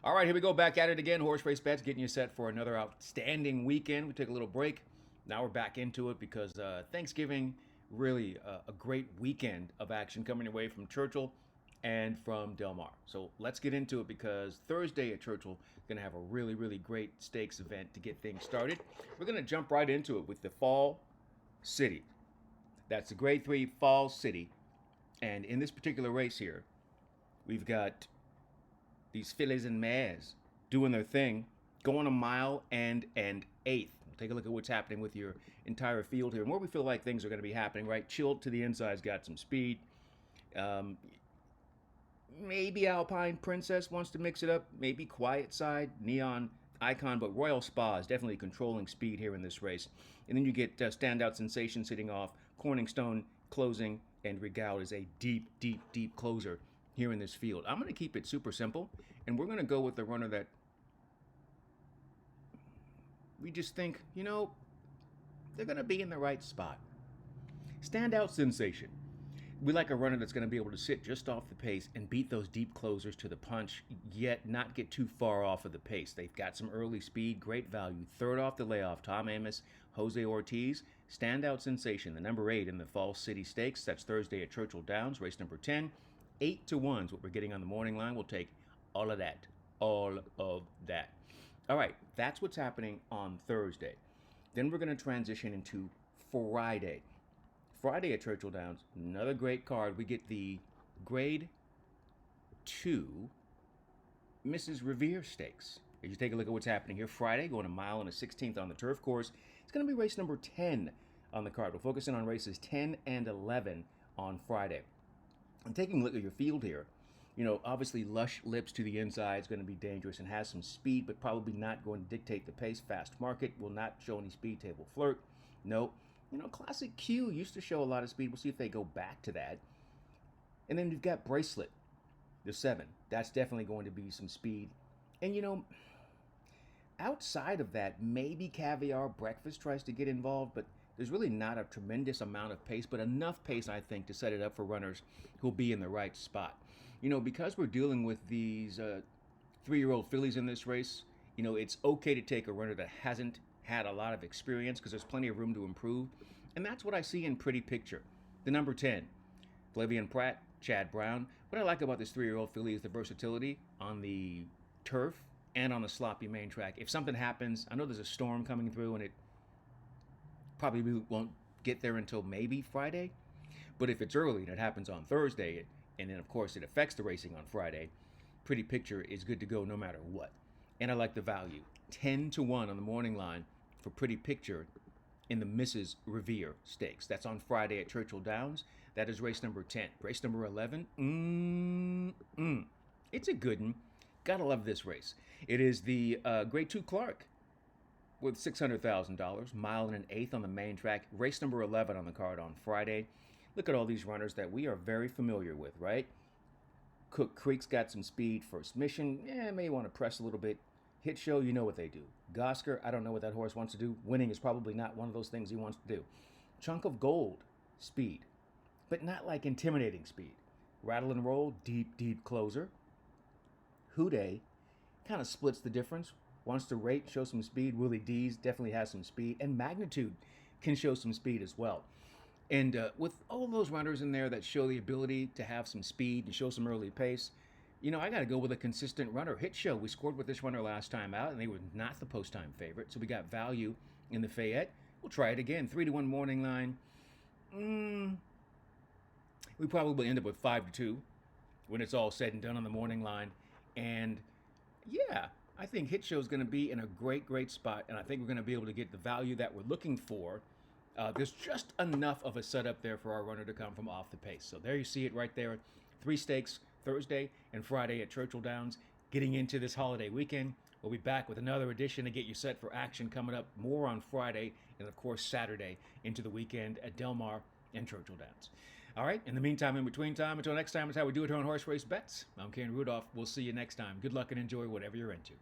All right, here we go back at it again. Horse race bets getting you set for another outstanding weekend. We took a little break. Now we're back into it because Thanksgiving, really a great weekend of action coming away from Churchill and from Del Mar. So let's get into it because Thursday at Churchill is going to have a really great stakes event to get things started. We're going to jump right into it with the Fall City. That's the Grade 3 Fall City. And in this particular race here, we've got these fillies and mares doing their thing, going a mile and an eighth. Take a look at what's happening with your entire field here and where we feel like things are going to be happening, right? Chilled to the inside's got some speed. Um, Maybe Alpine Princess wants to mix it up. Maybe Quiet Side, Neon Icon, but Royal Spa is definitely controlling speed here in this race. And then you get Standout Sensation sitting off, Corningstone closing, and Regal is a deep closer here in this field. I'm going to keep it super simple, and we're going to go with the runner that we just think, they're going to be in the right spot. Standout Sensation. We like a runner that's going to be able to sit just off the pace and beat those deep closers to the punch, yet not get too far off of the pace. They've got some early speed, great value. Third off the layoff, Tom Amis, Jose Ortiz. Standout Sensation, the number 8 in the Fall City Stakes. That's Thursday at Churchill Downs, race number 10. 8 to 1 is what we're getting on the morning line. We'll take all of that. All of that. All right, that's what's happening on Thursday. Then we're going to transition into Friday. Friday at Churchill Downs, another great card. We get the Grade 2 Mrs. Revere Stakes. As you take a look at what's happening here, Friday, going a mile and a 16th on the turf course. It's going to be race number 10 on the card. We're focusing on races 10 and 11 on Friday. And taking a look at your field here, obviously Lush Lips to the inside is going to be dangerous and has some speed, but probably not going to dictate the pace. Fast Market will not show any speed. Table Flirt, no. Classic Q used to show a lot of speed. We'll see if they go back to that. And then you've got Bracelet, the 7. That's definitely going to be some speed. And, outside of that, maybe Caviar Breakfast tries to get involved, but there's really not a tremendous amount of pace, but enough pace, I think, to set it up for runners who'll be in the right spot. Because we're dealing with these 3-year-old fillies in this race, it's okay to take a runner that hasn't had a lot of experience because there's plenty of room to improve. And that's what I see in Pretty Picture. The number 10, Flavian Pratt, Chad Brown. What I like about this 3-year-old filly is the versatility on the turf and on the sloppy main track. If something happens, I know there's a storm coming through and it probably won't get there until maybe Friday. But if it's early and it happens on Thursday, and then of course it affects the racing on Friday, Pretty Picture is good to go no matter what. And I like the value. 10 to 1 on the morning line for Pretty Picture in the Mrs. Revere Stakes. That's on Friday at Churchill Downs. That is race number 10. Race number 11, it's a good one. Gotta love this race. It is the Grade 2 Clark with $600,000, mile and an eighth on the main track. Race number 11 on the card on Friday. Look at all these runners that we are very familiar with, right? Cook Creek's got some speed. First Mission, may want to press a little bit. Hit Show, you know what they do. Gosker, I don't know what that horse wants to do. Winning is probably not one of those things he wants to do. Chunk of Gold, speed, but not like intimidating speed. Rattle and Roll, deep closer. Houday kind of splits the difference. Wants to rate, show some speed. Willie D's definitely has some speed. And Magnitude can show some speed as well. And with all those runners in there that show the ability to have some speed and show some early pace, I got to go with a consistent runner. Hit Show, we scored with this runner last time out, and they were not the post-time favorite. So we got value in the Fayette. We'll try it again. 3 to 1 morning line. We probably end up with 5 to 2 when it's all said and done on the morning line. And yeah, I think Hit Show is going to be in a great spot, and I think we're going to be able to get the value that we're looking for. There's just enough of a setup there for our runner to come from off the pace. So there you see it right there. 3 stakes Thursday and Friday at Churchill Downs. Getting into this holiday weekend, we'll be back with another edition to get you set for action coming up. More on Friday and, of course, Saturday into the weekend at Del Mar and Churchill Downs. All right, in the meantime, in between time, until next time, it's how we do it here on Horse Race Bets. I'm Ken Rudolph. We'll see you next time. Good luck and enjoy whatever you're into.